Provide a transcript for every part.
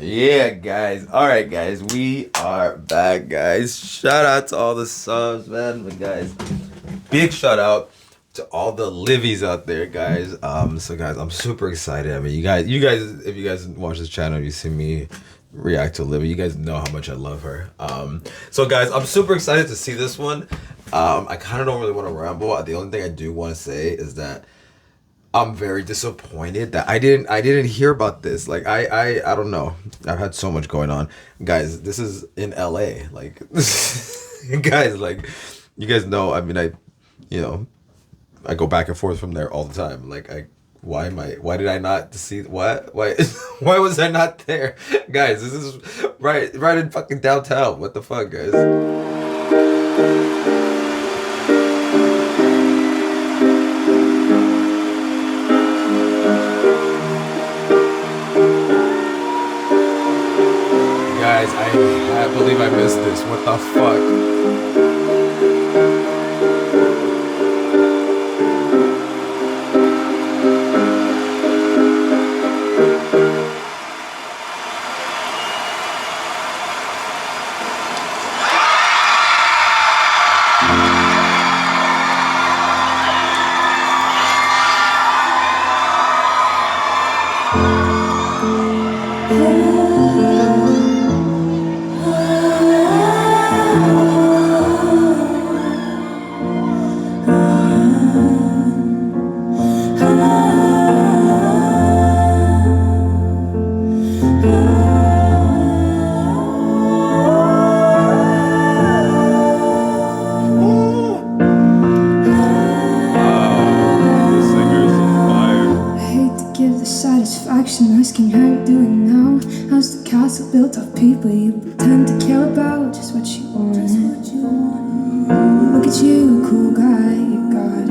Yeah, guys. All right, guys. We are back, guys. Shout out to all the subs, man. But guys, big shout out to all the Livies out there, guys. So guys, I'm super excited. I mean, you guys, if you guys watch this channel, you see me react to Olivia. You guys know how much I love her. So guys, I'm super excited to see this one. I kind of don't really want to ramble. The only thing I do want to say is that I'm very disappointed that I didn't hear about this. Like I don't know. I've had so much going on. Guys, this is in LA. Like guys, like you guys know, I mean you know, I go back and forth from there all the time. Like why did I not see what? Why why was I not there? Guys, this is right in fucking downtown. What the fuck, guys? Guys, I believe I missed this. What the fuck? Asking how you're doing now. How's the castle built of people you pretend to care about? Just what you want. Look at you, cool guy, you got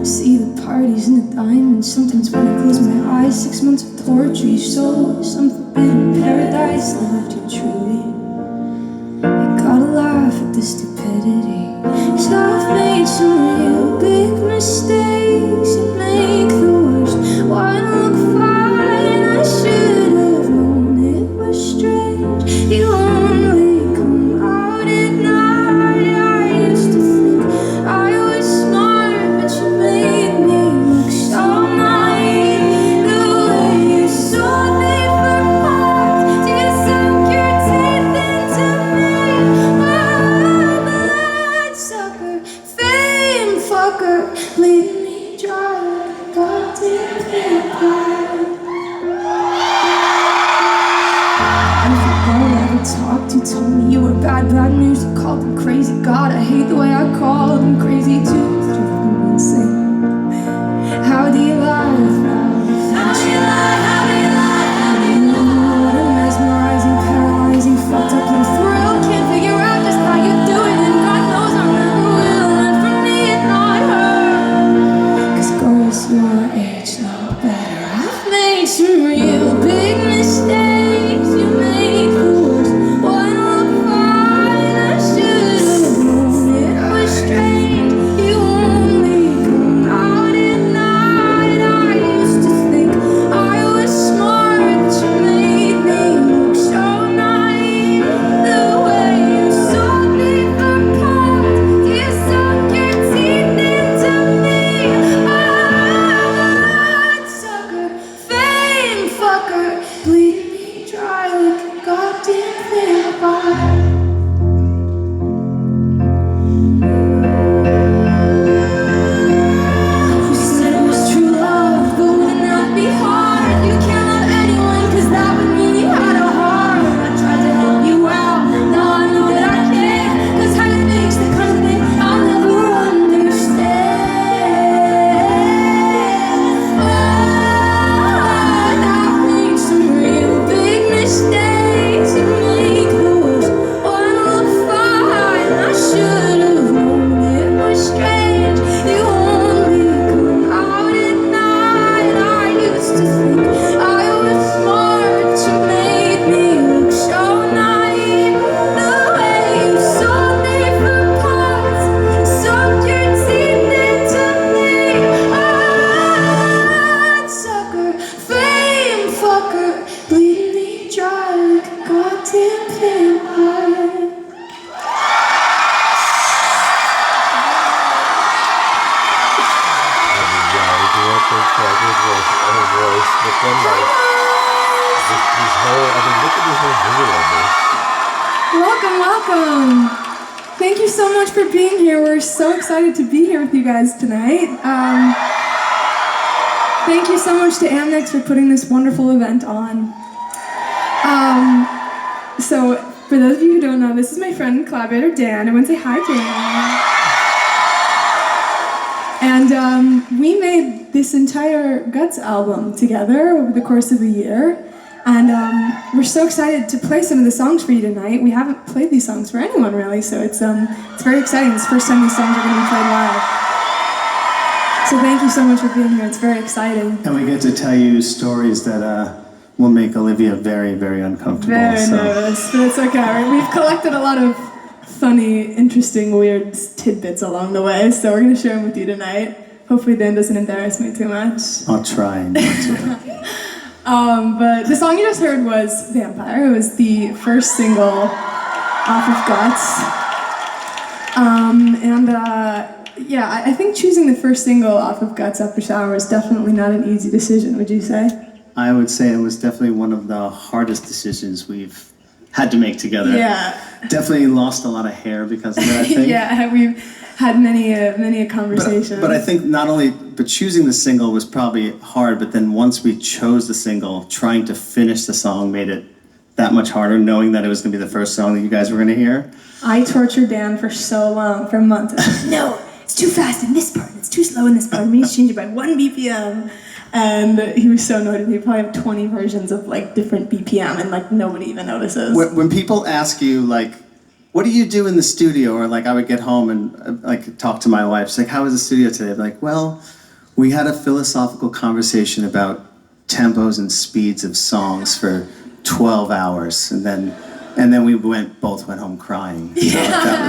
it. See the parties and the diamonds. Sometimes when I close my eyes, 6 months of torture you sold. Some forbidden paradise lived you truly. You gotta laugh at the stupidity. 'Cause I've made some real big mistakes. You make the worst one look fine. I should have known it was strange. You only come out at night. I used to think I was smart, but you made me look so naive. The way you sold me for parts, you sunk your teeth into me. Bloodsucker, fame fucker, leave me dry like a goddamn vampire. Every girl I ever talked to told me you were bad news. I called them crazy. God, I hate the way I called them crazy too. It's driving me insane. How do you lie without a face? How do you lie? How do you lie? How do you lie? What a mesmerizing, paralyzing, fucked up little thrill. Can't figure out just how you do it, and God knows I never will. And for me and not her, 'cause girls your age know better. I've made some real big mistakes. You make the worst one look fine. I should have known it was strange. You only come out at night. I used to think I was smart, but you made me look so naive. The way you sold me for parts, you sunk your teeth into me. Bloodsucker, fame fucker, bleed me dry like a goddamn vampire. You said it was true love, but wouldn't that be hard? You can't love anyone, 'cause that would mean you had a heart. I tried to help you out, now I know that I can't, 'cause how you think's the kind of thing I'll never understand. I've made some real heart, bleeding me dry like a goddamn vampire. What the fuck is this? Her voice, but then like this whole, I mean, look at this whole visual of this. Welcome. Thank you so much for being here. We're so excited to be here with you guys tonight. Thank you so much to Amnex for putting this wonderful event on. So, for those of you who don't know, this is my friend and collaborator Dan. I want to say hi, Dan. And we made this entire Guts album together over the course of a year. And we're so excited to play some of the songs for you tonight. We haven't played these songs for anyone really, so it's very exciting. It's the first time these songs are going to be played live. So thank you so much for being here. It's very exciting. And we get to tell you stories that will make Olivia very, very uncomfortable. Very nervous, but it's okay. We've collected a lot of funny, interesting, weird tidbits along the way, so we're going to share them with you tonight. Hopefully Dan doesn't embarrass me too much. I'll try not to. But the song you just heard was Vampire. It was the first single off of Guts. Yeah, I think choosing the first single off of Guts After Shower is definitely not an easy decision, would you say? I would say it was definitely one of the hardest decisions we've had to make together. Yeah. Definitely lost a lot of hair because of that, I think. Yeah, we've had many a conversation. But I think but choosing the single was probably hard, but then once we chose the single, trying to finish the song made it that much harder, knowing that it was going to be the first song that you guys were going to hear. I tortured Dan for so long, for months. No, it's too fast in this part, it's too slow in this part, we need to change it by 1 BPM. And he was so annoyed with me. Probably have 20 versions of like different BPM and like nobody even notices. When people ask you like, what do you do in the studio? Or like I would get home and like talk to my wife. She's like, how was the studio today? I'd be like, well, we had a philosophical conversation about tempos and speeds of songs for 12 hours. And then we both went home crying. Yeah.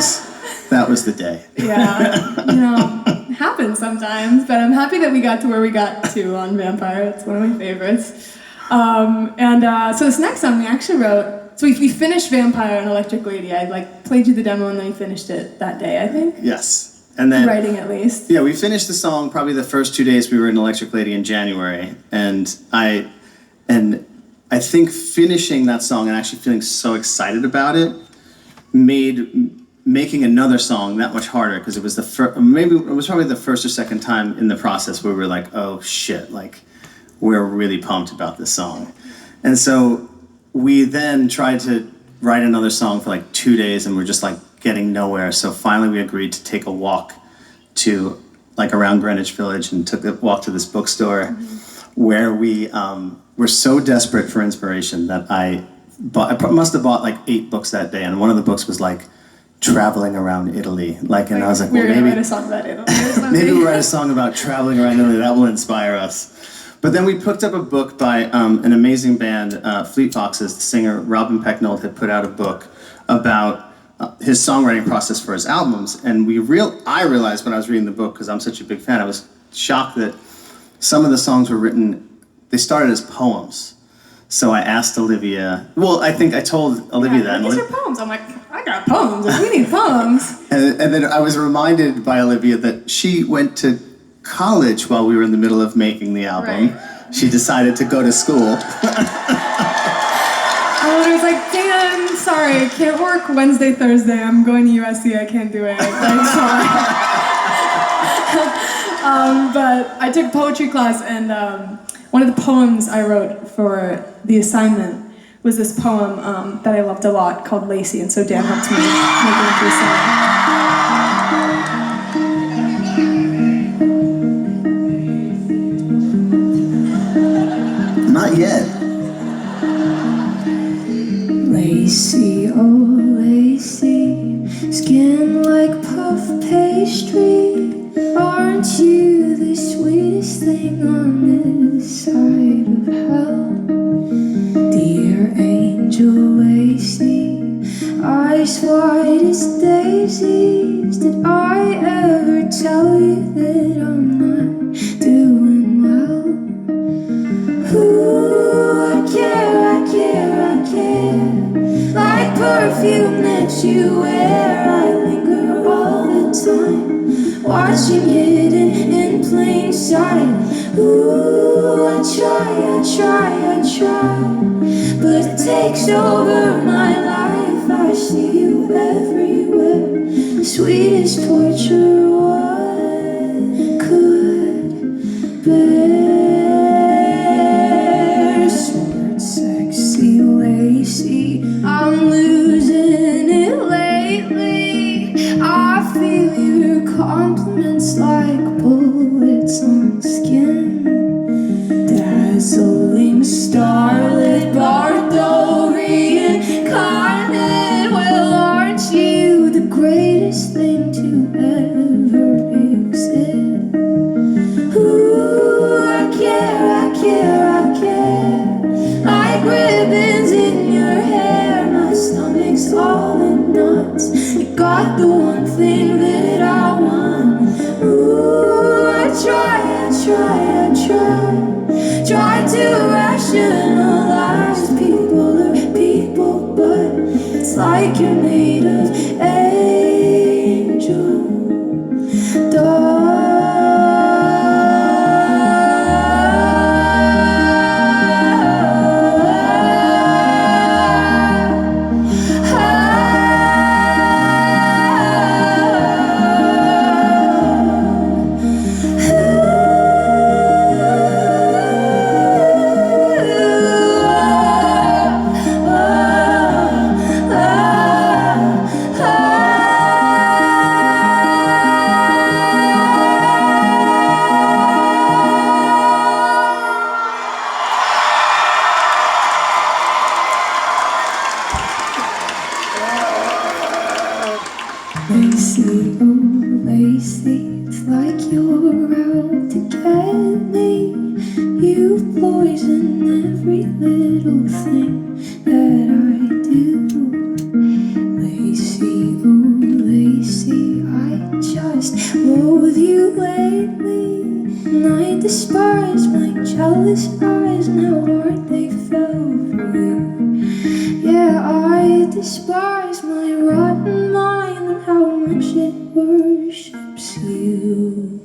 That was the day. Yeah, it happens sometimes, but I'm happy that we got to where we got to on Vampire. It's one of my favorites. So this next song we actually wrote, so we finished Vampire and Electric Lady. I like played you the demo and then we finished it that day, I think. Yes. And then writing at least. Yeah, we finished the song probably the first 2 days we were in Electric Lady in January. And I think finishing that song and actually feeling so excited about it made making another song that much harder, because it was probably the first or second time in the process where we were like, oh shit, like we're really pumped about this song. And so we then tried to write another song for like 2 days and we're just like getting nowhere. So finally we agreed to take a walk to like around Greenwich Village and took a walk to this bookstore where we were so desperate for inspiration that I must have bought like 8 books that day, and one of the books was like traveling around Italy. And I was like, well, maybe write a song about Italy. Maybe we'll write a song about traveling around Italy. That will inspire us. But then we picked up a book by an amazing band, Fleet Foxes. The singer Robin Pecknold had put out a book about his songwriting process for his albums. And I realized when I was reading the book, because I'm such a big fan, I was shocked that some of the songs were written, they started as poems. So I asked Olivia, I think I told Olivia that. These are poems. I'm like, I got poems. We need poems. And then I was reminded by Olivia that she went to college while we were in the middle of making the album. Right. She decided to go to school. I was like, Dan, sorry, can't work Wednesday, Thursday. I'm going to USC. I can't do it. Like, sorry. But I took a poetry class, and one of the poems I wrote for the assignment was this poem that I loved a lot called Lacy, and so Dan helped me make it into a song. Not yet. Lacy, oh Lacy, skin like puff pastry. Aren't you the sweetest thing on this side of hell? Dear angel Lacy, eyes white as daisies. Did I ever tell you that I'm not doing well? Ooh, I can't perfume that you wear. I linger all the time, watching hidden in plain sight. Ooh, I try, but it takes over my life. I see you everywhere, the sweetest torture one could bear. Smart, sexy, Lacy, I'm losing it lately. I feel your compliments like bullets on skin. Dazzling, starlit, Bardo reincarnate. Well, aren't you the greatest thing to ever exist? Ooh, I care, like ribbons in your hair. My stomach's all in knots. You got the one thing that I want. Ooh, I try to rationalize people are people, but it's like you're made of angel dust. Lacy, oh Lacy, it's like you're out to get me. You've poisoned every little thing that I do. Lacy, oh Lacy, I just loathe you lately. And I despise my jealous eyes and how hard they fell for you. Yeah, I despise my rotten mind and how much it worships you.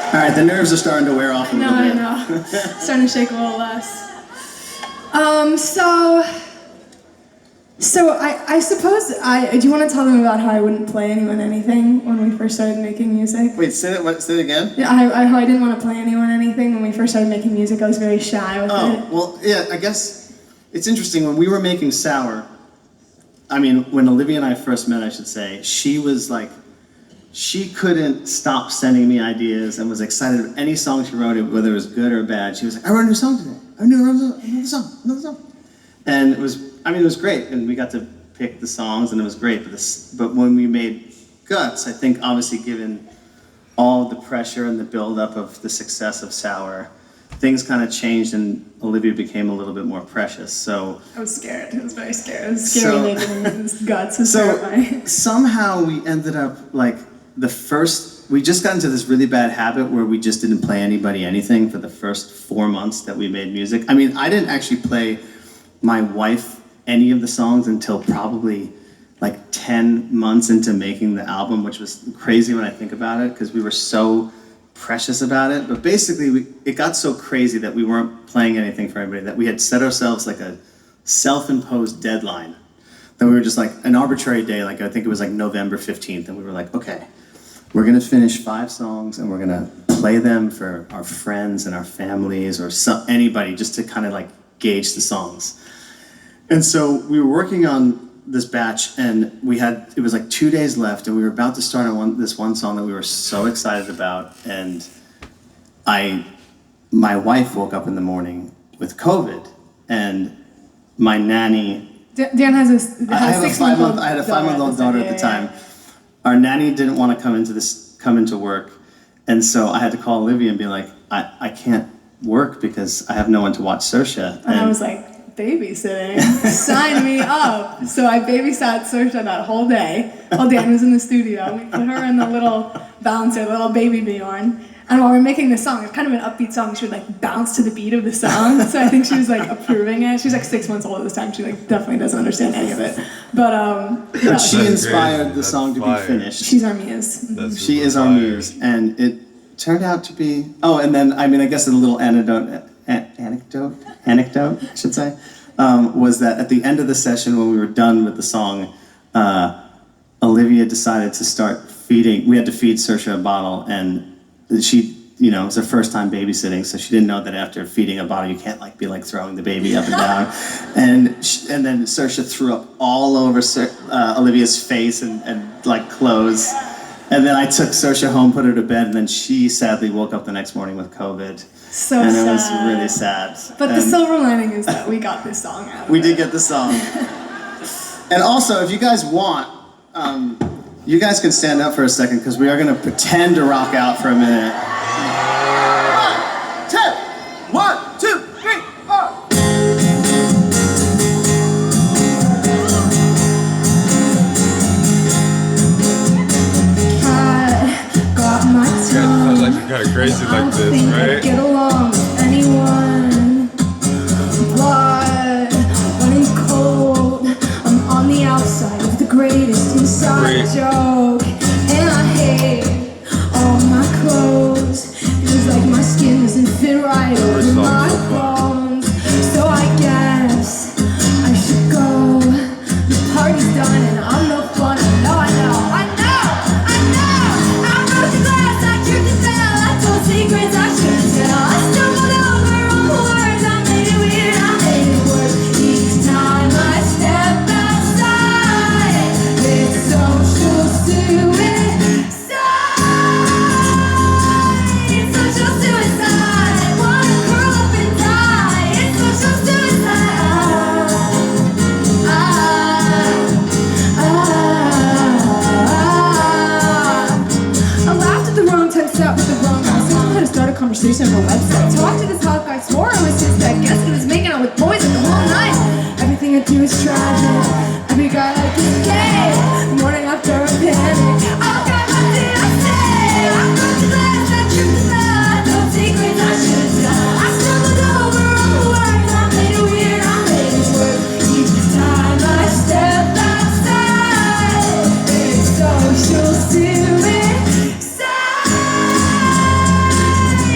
All right, the nerves are starting to wear off a little I bit. know. Starting to shake a little less. So I suppose do you want to tell them about how I wouldn't play anyone anything when we first started making music? Wait, say it again? Yeah, how I didn't want to play anyone anything when we first started making music. I was very shy with it. Oh, well, yeah, I guess it's interesting. When we were making Sour, I mean, when Olivia and I first met, I should say, she was like, she couldn't stop sending me ideas and was excited of any song she wrote, whether it was good or bad. She was like, I wrote a new song today. Another song. And it was great. And we got to pick the songs and it was great. But when we made Guts, I think obviously given all the pressure and the buildup of the success of Sour, things kind of changed and Olivia became a little bit more precious. So I was scared. I was very scared. It was scary making Guts. Was so terrifying. somehow we ended up like we just got into this really bad habit where we just didn't play anybody anything for the first 4 months that we made music. I mean, I didn't actually play my wife any of the songs until probably like 10 months into making the album, which was crazy when I think about it because we were so precious about it. But basically, it got so crazy that we weren't playing anything for everybody, that we had set ourselves like a self-imposed deadline. That we were just like an arbitrary day, like I think it was like November 15th, and we were like, okay, we're gonna finish 5 songs and we're gonna play them for our friends and our families or anybody just to kind of like gauge the songs. And so we were working on this batch and it was like 2 days left and we were about to start on this one song that we were so excited about, and my wife woke up in the morning with COVID and my nanny, Dan has I had a 5-month-old daughter at the time. Our nanny didn't want to come into work, and so I had to call Olivia and be like, I can't work because I have no one to watch Saoirse. And I was like, babysitting. Sign me up. So I babysat Saoirse that whole day while Dan was in the studio. We put her in the little bouncer, the little baby Bjorn. And while we were making this song, it's kind of an upbeat song, she would like bounce to the beat of the song. So I think she was like approving it. She's like 6 months old at this time. She like definitely doesn't understand any of it. But yeah. She inspired the song to be finished. She's our muse. She is our muse, and it turned out to be. Oh, and then I mean, I guess a little anecdote, I should say, was that at the end of the session when we were done with the song, Olivia decided to start feeding. We had to feed Saoirse a bottle, and she, you know, it was her first time babysitting, so she didn't know that after feeding a bottle, you can't like be like throwing the baby up and down. And then Saoirse threw up all over Olivia's face and like clothes. And then I took Saoirse home, put her to bed, and then she sadly woke up the next morning with COVID. So and sad. It was really sad. But the silver lining is that we got this song out. We did get the song. And also, if you guys want, you guys can stand up for a second because we are going to pretend to rock out for a minute. 1, 2, 3, 4. Got my tongue. Sounds like you're kind of crazy like this, right? Get along with anyone, but when it's cold, I'm on the outside of the greatest inside joke, and I hate all my clothes. Feels like my skin doesn't fit right over my bones. So I guess I should go. The party's done and I'm no fun. I know. I broke the glass, I tripped and fell. I told secrets I shouldn't tell. I stumbled over all the words. I made it weird, I made it worse. Each time I step outside, it's social suicide. It's social suicide. Wanna curl up and die. It's social suicide. I laughed at the wrong text out with the wrong guy. Someone had to start a conversation on a website. Talked to this hot guy, swore I was his pet. Guess he was making out with boys the whole night. Everything I do is tragic. Every guy I like is gay. The morning after a panic. Oh God, what did I say? I broke the glass, I tripped and fell. I told secrets I shouldn't tell. I stumbled over all the words. I made it weird, I made it worse. Each time I step outside, it's social suicide.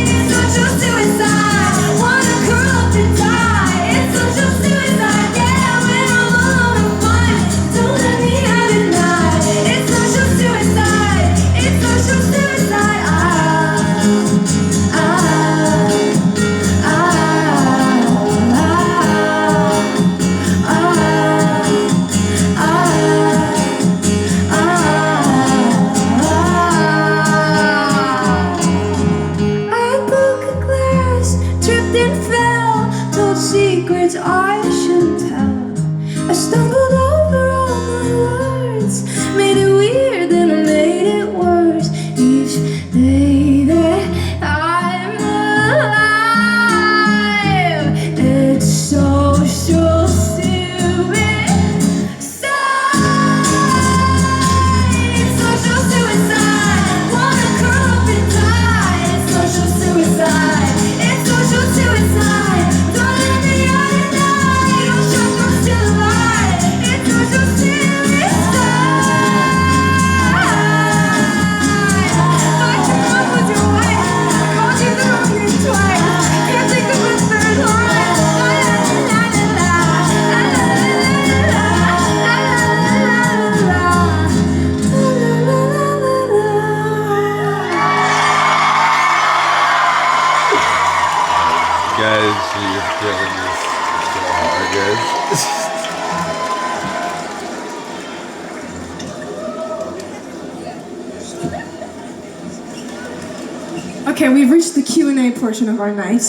It's social suicide. Wanna curl up and die. It's social suicide. Yeah, when I'm alone and fine, don't let me out at night. It's social suicide. It's social suicide. I broke a glass, tripped and fell, told secrets I shouldn't tell. I stumbled over all my words, made it weird, then I made it worse. Each day that I'm alive, it's social suicide. It's social suicide. Wanna curl up and die. It's social suicide. It's social suicide. Don't let me out at night. Don't show close to the light. It's social suicide. Thought your mom was your wife. I called you the wrong name twice. Can't think of a third line. Guys, you're killing this so hard, guys. Okay, we've reached the Q&A portion of our night.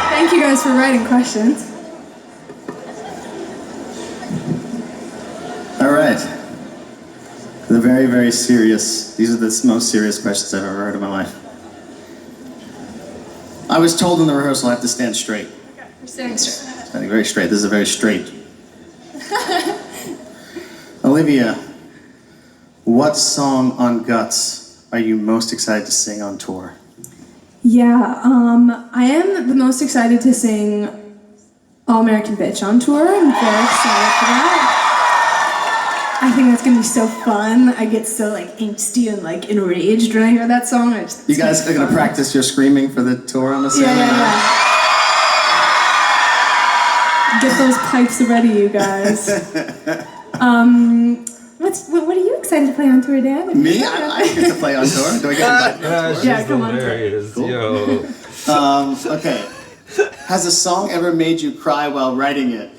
Thank you guys for writing questions. All right. The very, very serious. These are the most serious questions I've ever heard in my life. I was told in the rehearsal I have to stand straight. We're standing straight. Standing very straight. This is a very straight. Olivia, what song on Guts are you most excited to sing on tour? Yeah, I am the most excited to sing All American Bitch on tour. I'm very excited for that. I think that's gonna be so fun. I get so like angsty and like enraged when I hear that song. You guys are gonna practice your screaming for the tour, I'm assuming? Yeah. Get those pipes ready, you guys. What are you excited to play on tour, Dan? Me? I get to play on tour. Do I get invited on tour? Yeah, come on. Cool. Yo. Okay. Has a song ever made you cry while writing it?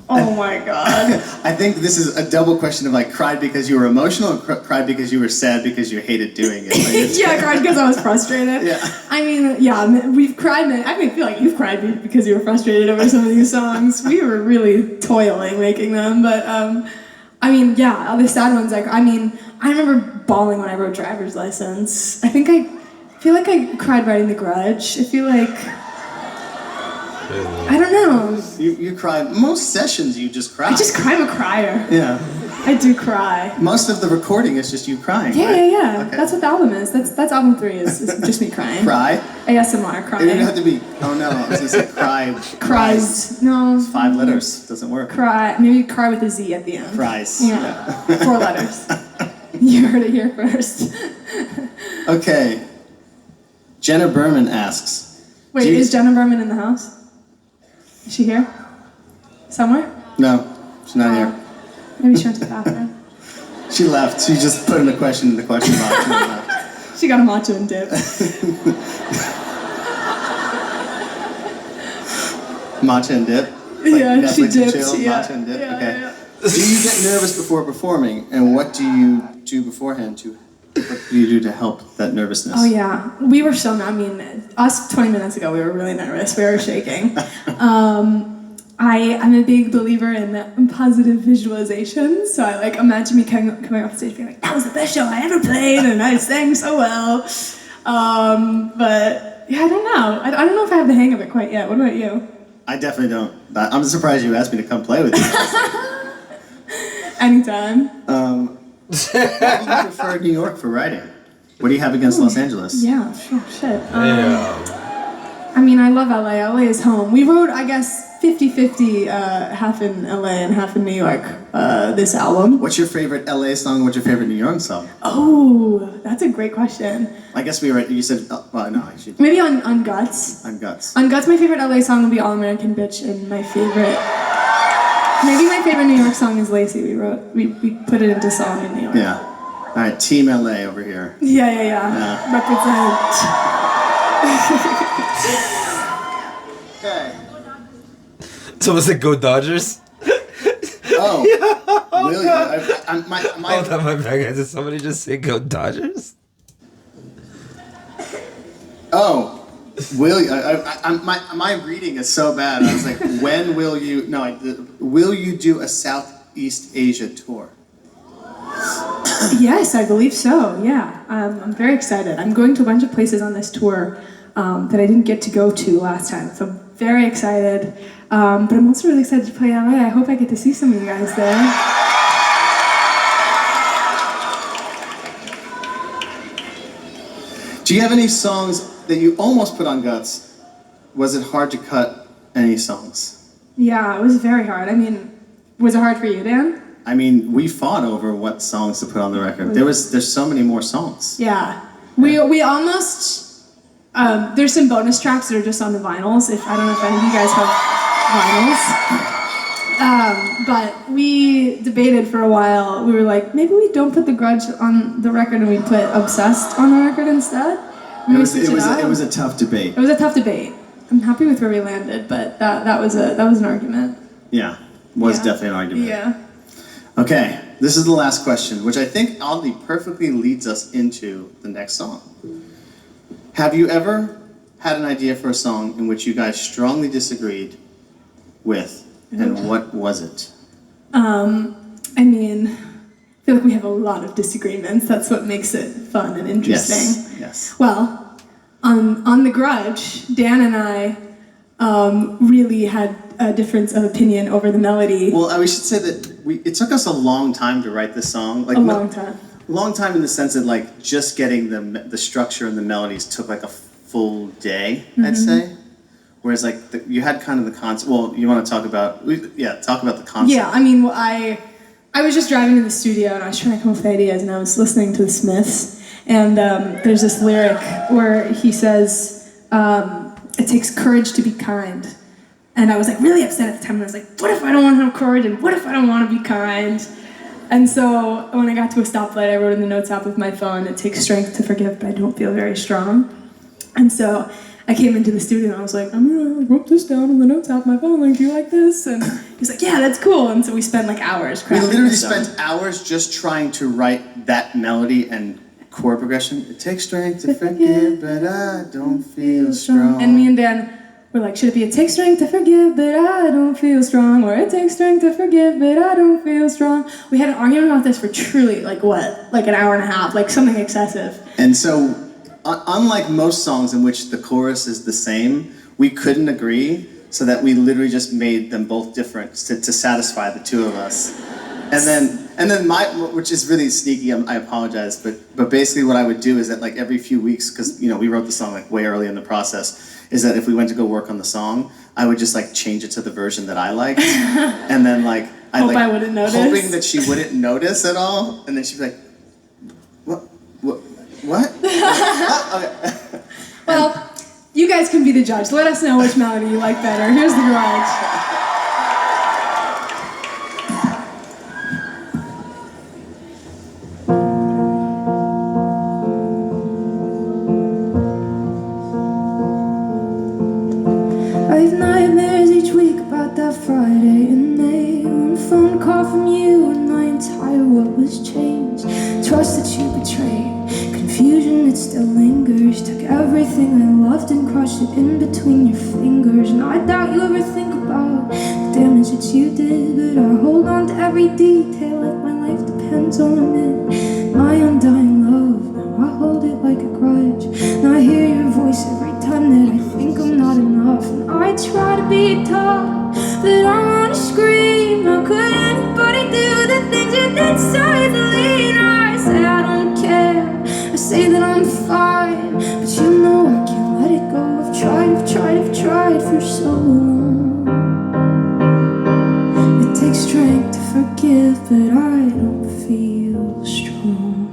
Oh my god. I think this is a double question of like cried because you were emotional or cried because you were sad because you hated doing it. Like, yeah, I cried because I was frustrated. Yeah. I mean, yeah, we've cried. I feel like you've cried because you were frustrated over some of these songs. We were really toiling making them, but I mean, yeah, all the sad ones. Like, I mean, I remember bawling when I wrote Driver's License. I feel like I cried writing The Grudge. I feel like. I don't know. You cry. Most sessions you just cry. I just cry. I'm a crier. Yeah. I do cry. Most of the recording is just you crying, Yeah, right? yeah. Okay. That's what the album is. That's album 3 is just me crying. Cry? ASMR, It crying. didn't have to be, oh no, I was gonna say cry. Cries. No. 5 letters, doesn't work. Cry. Maybe cry with a Z at the end. Cries. Yeah. 4 letters. You heard it here first. Okay. Jenna Berman asks. Wait, is Jenna Berman in the house? Is she here? Somewhere? No, she's not here. Maybe she went to the bathroom. She left. She just put in the question in the question box and left. She got a matcha and dip. Matcha and dip? Like Yeah, Netflix she and dipped. chill, Yeah. matcha and dip? Yeah, Okay. yeah. Do you get nervous before performing? And what do you do beforehand what do you do to help that nervousness? Oh yeah, we were so. I mean, us 20 minutes ago, we were really nervous. We were shaking. I'm a big believer in positive visualization. So I like imagine me coming off stage being like, "That was the best show I ever played, and I sang so well." But yeah, I don't know. I don't know if I have the hang of it quite yet. What about you? I definitely don't. I'm surprised you asked me to come play with you. Anytime. Why do you prefer New York for writing? What do you have against Los Angeles? Yeah, sure, shit. Yeah. I mean, I love LA. LA is home. We wrote, I guess, 50-50, half in LA and half in New York, this album. What's your favorite LA song? What's your favorite New York song? Oh, that's a great question. I guess you said, well, no, actually. Maybe on Guts. On Guts. On Guts, my favorite LA song would be All American Bitch, and my favorite New York song is Lacy. We put it into song in New York. Yeah. All right, Team LA over here. Yeah. Represent. Okay. So was it Go Dodgers? Oh. Will you? Hold on, my bad, guys. Did somebody just say Go Dodgers? Oh. Will you? My reading is so bad. I was like, when will you? No, will you do a Southeast Asia tour? Yes, I believe so. Yeah, I'm very excited. I'm going to a bunch of places on this tour that I didn't get to go to last time, so I'm very excited. But I'm also really excited to play LA. I hope I get to see some of you guys there. Do you have any songs that you almost put on Guts? Was it hard to cut any songs? Yeah, it was very hard. I mean, was it hard for you, Dan? I mean, we fought over what songs to put on the record. There's so many more songs. Yeah, we almost. There's some bonus tracks that are just on the vinyls. I don't know if any of you guys have vinyls. But we debated for a while. We were like, maybe we don't put The Grudge on the record and we put Obsessed on the record instead. It was a tough debate. It was a tough debate. I'm happy with where we landed, but that was an argument. Yeah, definitely an argument. Yeah. Okay, this is the last question, which I think oddly perfectly leads us into the next song. Have you ever had an idea for a song in which you guys strongly disagreed with, and what was it? I mean, I feel like we have a lot of disagreements. That's what makes it fun and interesting. Yes. Well, on The Grudge, Dan and I really had a difference of opinion over the melody. Well, we should say that it took us a long time to write this song. Like, a long time. Long time in the sense that like just getting the structure and the melodies took like a full day, I'd say. Whereas like you had kind of the concept. Well, you want to talk about the concept. Yeah, I mean, I was just driving to the studio and I was trying to come up with ideas, and I was listening to the Smiths, and there's this lyric where he says, "It takes courage to be kind." And I was like really upset at the time. And I was like, what if I don't want to have courage? And what if I don't want to be kind? And so when I got to a stoplight, I wrote in the notes app of my phone, "It takes strength to forgive, but I don't feel very strong." And so I came into the studio and I was like, I'm gonna wrote this down on the notes app of my phone, like, do you like this? And he's like, yeah, that's cool. And so we spent like hours crafting. We literally spent hours just trying to write that melody and chord progression. It takes strength to forgive, but I don't feel strong. And me and Dan were like, should it be "It takes strength to forgive, but I don't feel strong," or "It takes strength to forgive, but I don't feel strong"? We had an argument about this for truly, like an hour and a half, like something excessive. And so, unlike most songs in which the chorus is the same, we couldn't agree, so that we literally just made them both different to satisfy the two of us. And then which is really sneaky, I apologize, but basically what I would do is that like every few weeks, because we wrote the song like way early in the process, is that if we went to go work on the song, I would just like change it to the version that I liked, and then like I wouldn't notice, hoping that she wouldn't notice at all, and then she'd be like, what? Okay. Well, you guys can be the judge. Let us know which melody you like better. Here's the garage. I have nightmares each week about that Friday in May. One phone call from you and my entire world was changed. Trust that you betrayed, confusion that still lingers. Took everything I loved and crushed it in between your fingers. And I doubt you ever think about the damage that you did, but I hold on to every detail like my life depends on it. My undying love, now I hold it like a grudge. And I hear your voice every time that I think I'm not enough. And I try to be tough, but I wanna scream. How could anybody do the things you did so easily? And I say I don't care, I say that I'm fine, but you know I can't let it go. I've tried for so long. It takes strength to forgive, but I don't feel strong.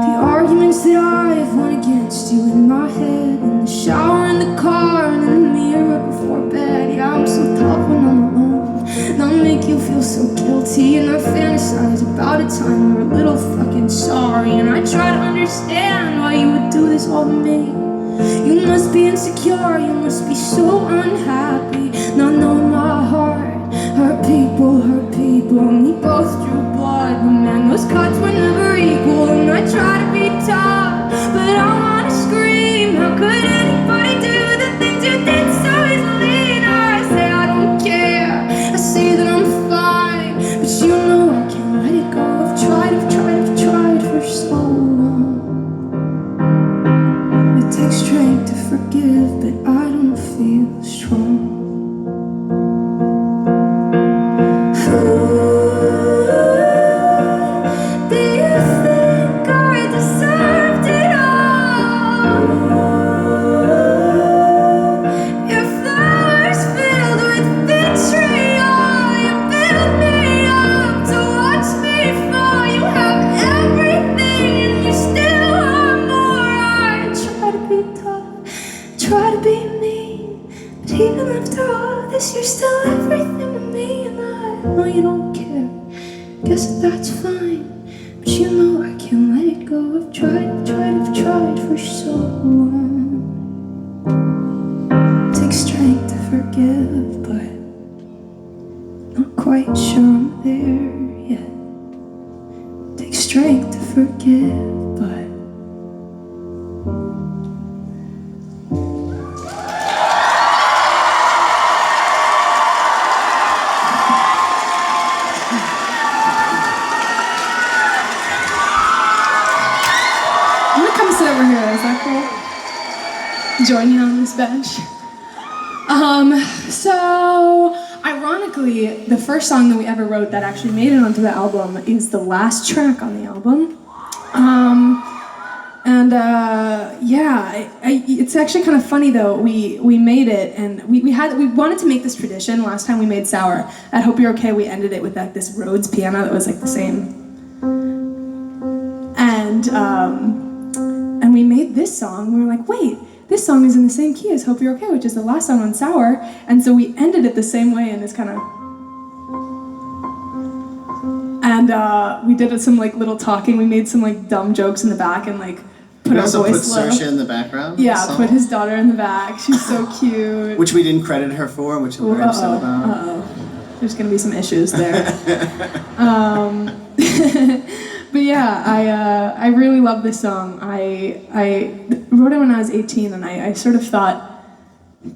The arguments that I've won against you in my head, in the shower, in the car, and in the mirror before bed. Yeah, I'm so tough when I'm alone, and I make you feel so guilty. And I fantasize about a time we're a little fucking sorry. And I try to understand why you would do this all to me. You must be insecure, you must be so unhappy. Not knowing my heart, hurt people, and we both drew blood, but man, those cuts were never equal. And I try to be tough, but I wanna scream. How could anybody do the things you did so easily? And I say I don't care, I say that I'm fine, but you know I can't let it go. I've tried for so long. It takes strength to forgive, but I don't feel strong. Do you think I deserved it all? Your flowers filled with vitriol. You built me up to watch me fall. You have everything and you still want more. I try to be tough, try to be mean, but even after all this, you're still everything to me. And I know you don't care, guess that's fine, but you know I can't let it go. I've tried for so long. Takes strength to forgive, but not quite sure I'm there yet. Takes strength to forgive, but join you on this bench. So, ironically, the first song that we ever wrote that actually made it onto the album is the last track on the album. It's actually kind of funny though. We made it, and we wanted to make this tradition. Last time we made Sour at Hope You're Okay, we ended it with like this Rhodes piano that was like the same. And we made this song. We were like, wait, this song is in the same key as Hope You're Okay, which is the last song on Sour. And so we ended it the same way in this kind of. And we did some like little talking. We made some like dumb jokes in the back and like put our also voice put low. Saoirse in the background. Yeah, put his daughter in the back. She's so cute. Which we didn't credit her for, which I'm very upset about. There's gonna be some issues there. But yeah, I really love this song. I wrote it when I was 18, and I sort of thought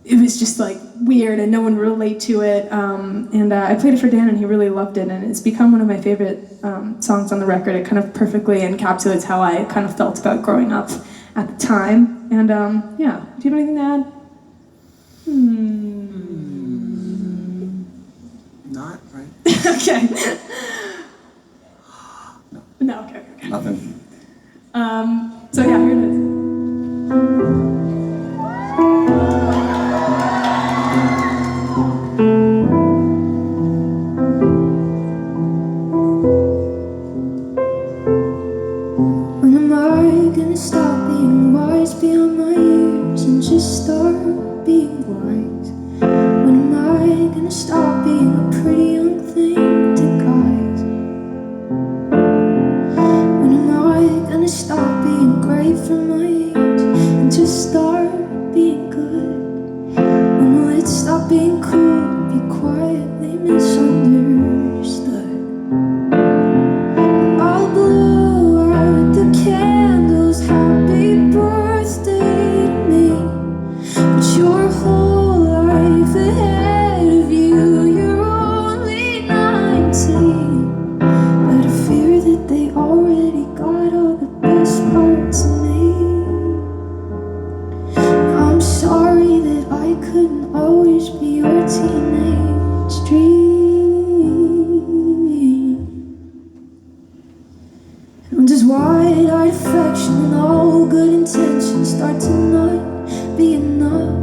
it was just like weird and no one would relate to it. And I played it for Dan, and he really loved it, and it's become one of my favorite songs on the record. It kind of perfectly encapsulates how I kind of felt about growing up at the time. And yeah, do you have anything to add? Not right. Okay. No, okay. Nothing. So yeah, here it is. When am I gonna stop being wise beyond my years and just start being wise? When am I gonna stop being a pretty young thing to guys? When am I gonna stop being great for my age and just start being good? When will it stop being cool to be quietly misunderstood? I'll blow out the candles, happy birthday to me. But your whole life ahead of you, you're only 19. But I fear that they already got all the best parts of me. I'm sorry that I couldn't always be your teenage dream. When does wide-eyed affection and all good intentions start to not be enough?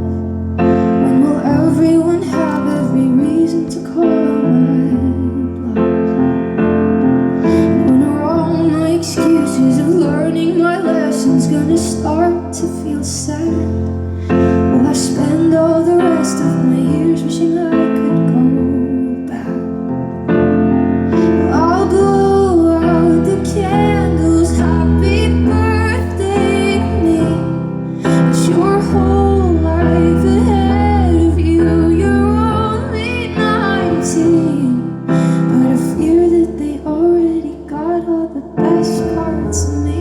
When will everyone have every reason to call my bluff? When are all my excuses of learning my lessons gonna start to feel sad? Will I spend all the rest of my years wishing I could go back? I'll blow out the candles, happy birthday to me. It's your whole life ahead of you, you're only 19. But I fear that they already got all the best parts of me.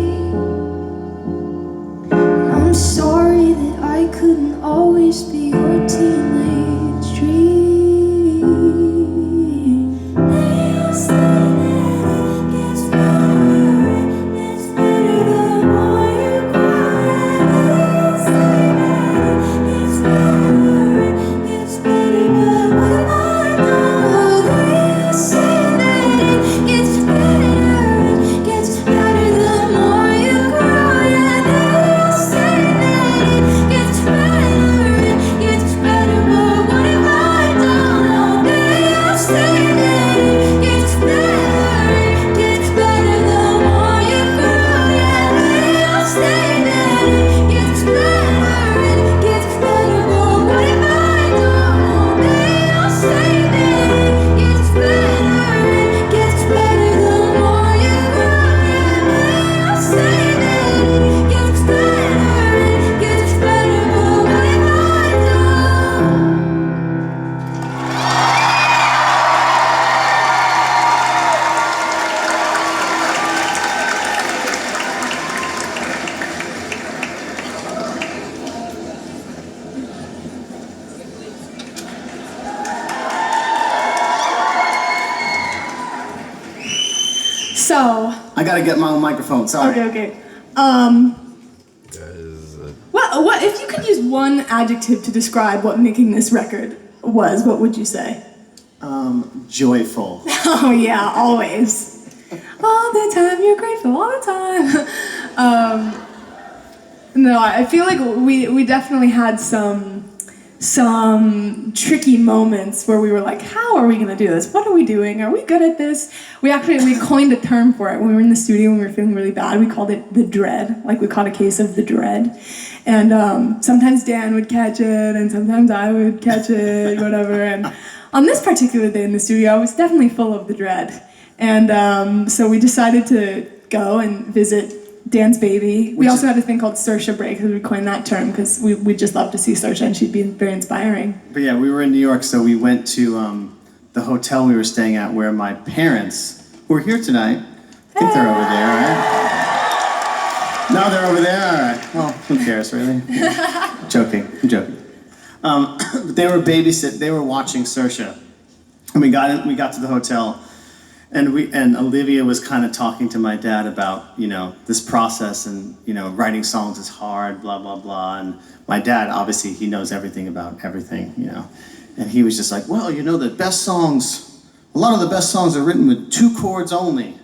I'm sorry that I couldn't always be your teenage dream. They all say that it gets better, it gets better the more you cry. They all say that it gets better, it gets better, but what have I done? They all say that it gets better, it gets better the more you cry. They all say that it gets better, it gets better, but what have I done? They all say that it gets better, it gets better the more you cry. They all say that it gets better, it gets better, but what have I done? They all say that it gets better, it gets better the more you cry. They all say that it gets better, it gets better, but what have I done? So, I gotta get my own microphone. Sorry. okay. Guys, Well, What if you could use one adjective to describe what making this record was? What would you say? Joyful. Oh yeah, always. All the time, you're grateful all the time. No, I feel like we definitely had some tricky moments where we were like, how are we gonna do this? What are we doing? Are we good at this? We coined a term for it when we were in the studio when we were feeling really bad. We called it the dread. Like we caught a case of the dread. And sometimes Dan would catch it and sometimes I would catch it, whatever. And on this particular day in the studio, I was definitely full of the dread. And so we decided to go and visit Dan's baby. We also had a thing called Saoirse break, because we coined that term because we just love to see Saoirse and she'd be very inspiring. But yeah, we were in New York, so we went to the hotel we were staying at where my parents, who are here tonight, I think they're over there, right? No, they're over there? All right. Well, who cares, really? I'm joking. But they were they were watching Saoirse. And we got to the hotel, and Olivia was kind of talking to my dad about, this process and, writing songs is hard, blah, blah, blah. And my dad, obviously, he knows everything about everything, And he was just like, well, a lot of the best songs are written with 2 chords only.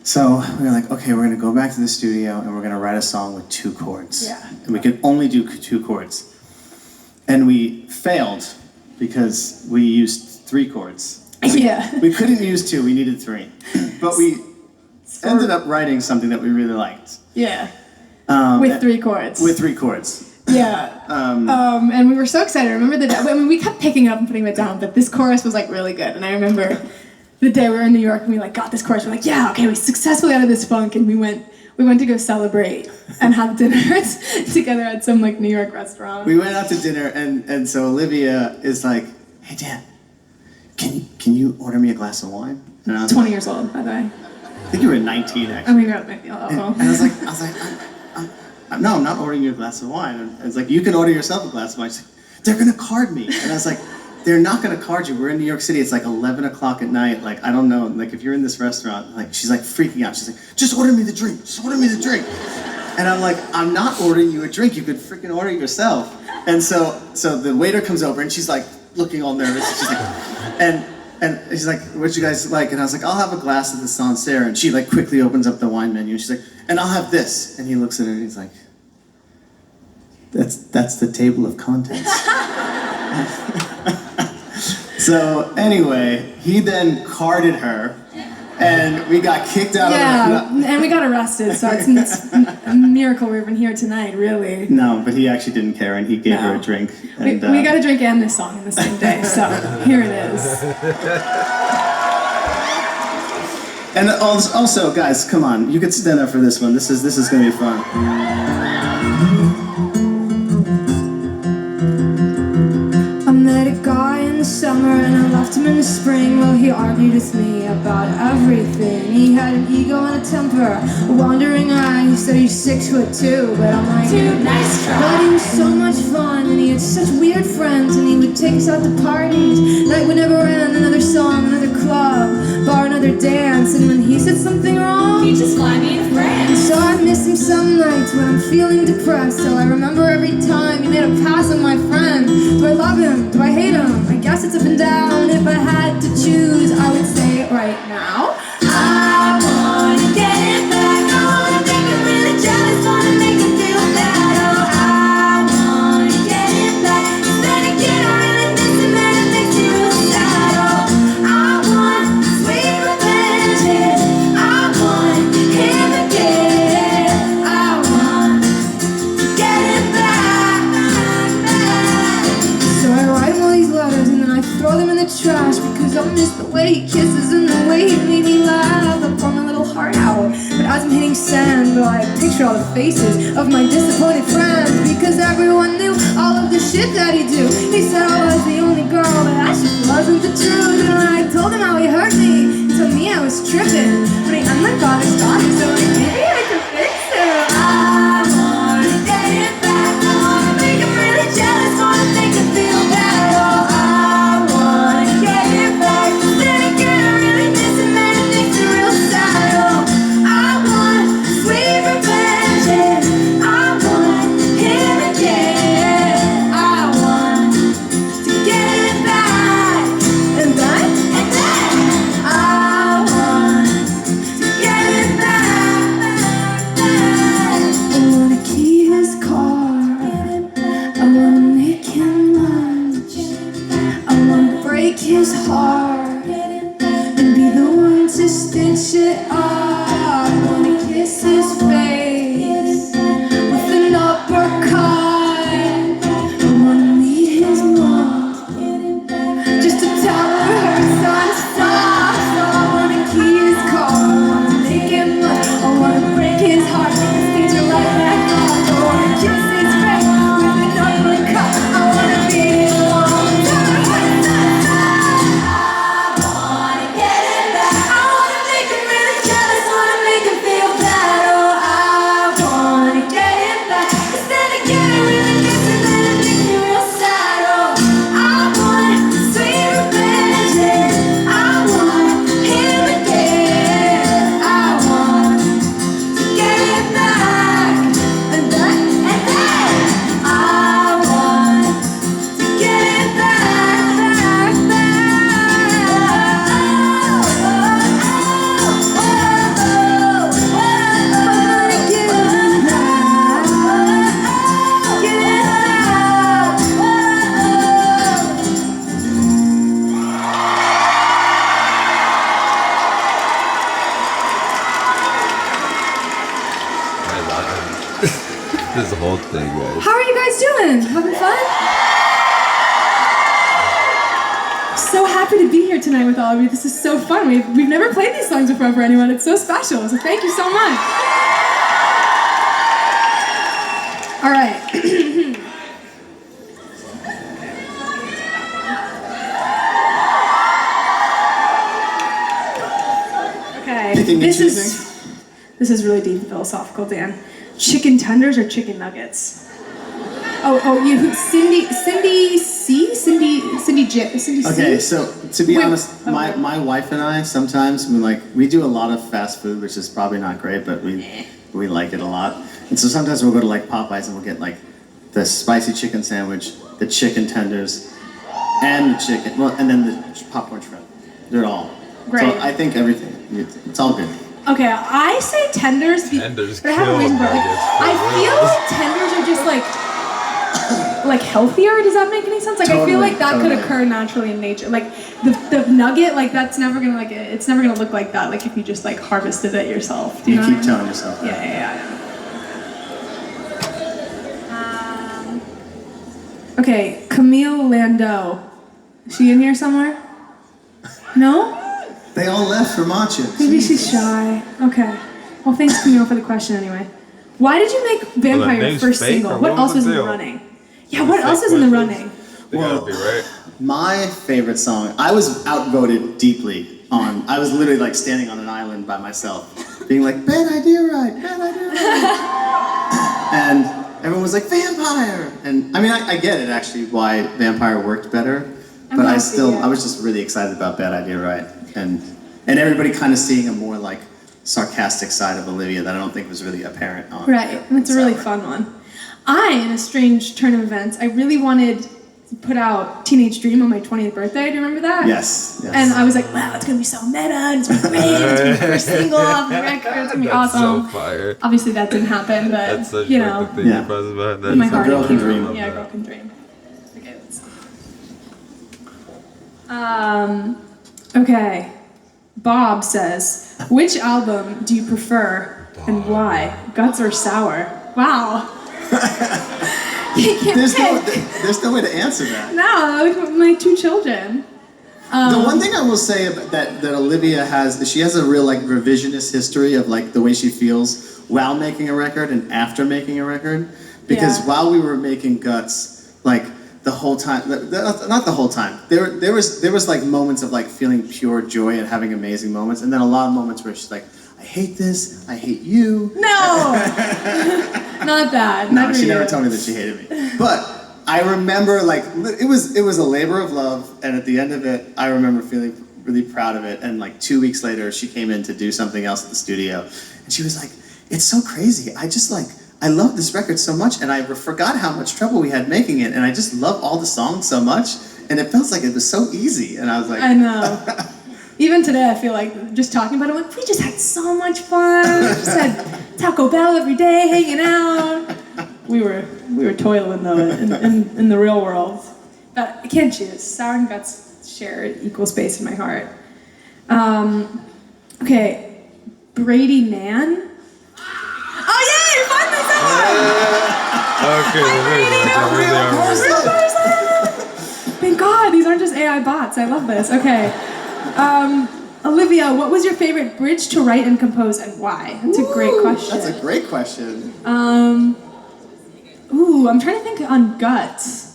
So we were like, okay, we're going to go back to the studio and we're going to write a song with 2 chords. Yeah. And we can only do 2 chords. And we failed because we used 3 chords. Yeah. We couldn't use 2, we needed 3. But we ended up writing something that we really liked. Yeah. With 3 chords. With 3 chords. Yeah. And we were so excited. I remember we kept picking it up and putting it down, but this chorus was like really good. And I remember the day we were in New York and we got this chorus. We're like, yeah, okay, we successfully out of this funk, and we went to go celebrate and have dinner together at some New York restaurant. We went out to dinner, and so Olivia is like, hey Dan, can you order me a glass of wine? And I was 20 years old, by the way. I think you were 19 actually. I mean, maybe. And I was like, no, I'm not ordering you a glass of wine. And it's like, you can order yourself a glass of wine. She's like, they're gonna card me. And I was like, they're not gonna card you. We're in New York City. It's 11 o'clock at night. I don't know. If you're in this restaurant, she's freaking out. She's like, just order me the drink. Just order me the drink. And I'm like, I'm not ordering you a drink. You could freaking order it yourself. And so the waiter comes over and she's looking all nervous. She's like, and she's like, what'd you guys like? And I was like, I'll have a glass of the Sancerre. And she quickly opens up the wine menu. And she's like, and I'll have this. And he looks at her and he's like, that's the table of contents. So anyway, he then carded her, and we got kicked out of the... Yeah, and we got arrested, so it's a miracle we're even here tonight, really. No, but he actually didn't care, and he gave her a drink. And, we got a drink and this song in the same day, so here it is. And also, guys, come on, you could stand up for this one. This is gonna be fun. I met a guy in the summer and I left him in the spring. Well, he argued with me about everything. He had an ego and a temper, a wandering eye. He said he's 6'2", but I'm like, dude, nice try. But he was so much fun and he had such weird friends, and he would take us out to parties. Night would never end, another song, another club, bar, another dance. And when he said something wrong, he'd just fly me to France. So I miss him some nights when I'm feeling depressed. So I remember every time he made a pass on my friend. Do I love him? Do I hate him? I guess it's up and down. If I had to choose, I would say it right now. I wanna get it back. I wanna make him really jealous. Wanna make him feel bad. Oh, I wanna get it back. Then again, I really miss him and it makes me real sad. Oh, I want sweet revenge. I want him again. I want to get it back. So I write him all these letters and then I throw them in the trash, because I miss the way he kisses and the way he made me laugh. I pour my little heart out, but as I'm hitting send, I picture all the faces of my disappointed friends, because everyone knew all of the shit that he do. He said I was the only girl, but that shit wasn't the truth. And when I told him how he hurt me, he told me I was tripping, but I'm my father's daughter, so maybe I can fix it. I wanna get it back. I wanna make him really jealous. Wanna make him feel bad. Oh, I wanna get it back. Then again, I really miss him and it makes me real sad. Oh, I want sweet revenge. I want him break his heart and be the one to stitch it up. I wanna kiss his face with an uppercut. I wanna meet his mom just to tell her her son's soft. So I wanna key his car, I wanna make him look, I wanna break his heart, stitch it right back up. I wanna kiss his face with an uppercut. I wanna be alone. This whole thing, guys. How are you guys doing? Having fun? So happy to be here tonight with all of you. This is so fun. We've never played these songs before for anyone. It's so special. So thank you so much. All right. Okay. Anything you're choosing? This is really deep and philosophical, Dan. Chicken tenders or chicken nuggets? You Cindy C. Okay, so to be Wait, honest, okay. my wife and I sometimes we do a lot of fast food, which is probably not great, but we like it a lot. And so sometimes we'll go to like Popeyes and we'll get like the spicy chicken sandwich, the chicken tenders, and the chicken, and then the popcorn shrimp. Do it all. Great. So I think everything. It's all good. Okay, I say tenders. Tenders but I have a kill reason for it. Like, nuggets, for I real. feel like tenders are just like healthier. Does that make any sense? Like I feel Totally, like that totally. could occur naturally in nature. Like the nugget, like that's never gonna it's never gonna look like that. Like if you just like harvested it yourself. Do you You know keep what I mean? telling yourself that. Yeah. Okay, Camille Landau. Is she in here somewhere? No? They all left for matcha. Maybe she's shy. Okay. Well, thanks, Camille, for the question anyway. Why did you make Vampire your name's first fake, single? or What what else was was in the the deal? running? Yeah, what else is in the running? They gotta be right. My favorite song, I was outvoted deeply on, I was literally like standing on an island by myself, being like, bad idea right, bad idea right. And everyone was like, Vampire! And I mean, I get it actually why Vampire worked better, but I was just really excited about Bad Idea Right. And everybody kind of seeing a more like sarcastic side of Olivia that I don't think was really apparent on. Right, and it's a really fun one. In a strange turn of events, I really wanted to put out Teenage Dream on my 20th birthday. Do you remember that? Yes. And I was like, wow, it's gonna be so meta, and it's gonna be great, it's gonna be the first single off the record, it's gonna be That's awesome. so fire. Obviously that didn't happen, but That's such you like know, the thing Yeah. you process behind that. in my So heart. girl it can came dream. out. Yeah, girl can dream. Okay, let's see. Okay. Bob says, which album do you prefer and why? Guts or Sour? Wow. You can't There's no way to answer that. No, like my two children. The one thing I will say about that Olivia has, she has a real like revisionist history of like the way she feels while making a record and after making a record. Because Yeah. while we were making Guts, like the whole time, not the whole time, there was like moments of like feeling pure joy and having amazing moments, and then a lot of moments where she's like, I hate this, I hate you. No! Not that. No, she never told me that she hated me. But I remember like it was a labor of love, and at the end of it, I remember feeling really proud of it. And like 2 weeks later, she came in to do something else at the studio, and she was like, "It's so crazy. I love this record so much, and I forgot how much trouble we had making it, and I just love all the songs so much, and it felt like it was so easy." And I was like, I know. Even today, I feel like just talking about it, I'm like, we just had so much fun. We just had Taco Bell every day, hanging out. We were toiling though in the real world. But I can't choose. Sour and Guts share equal space in my heart. Okay, Brady Nan. Oh yay! Finally someone! Thank God, these aren't just AI bots. I love this. Okay. Olivia, what was your favorite bridge to write and compose and why? That's a great question. That's a great question. I'm trying to think on Guts.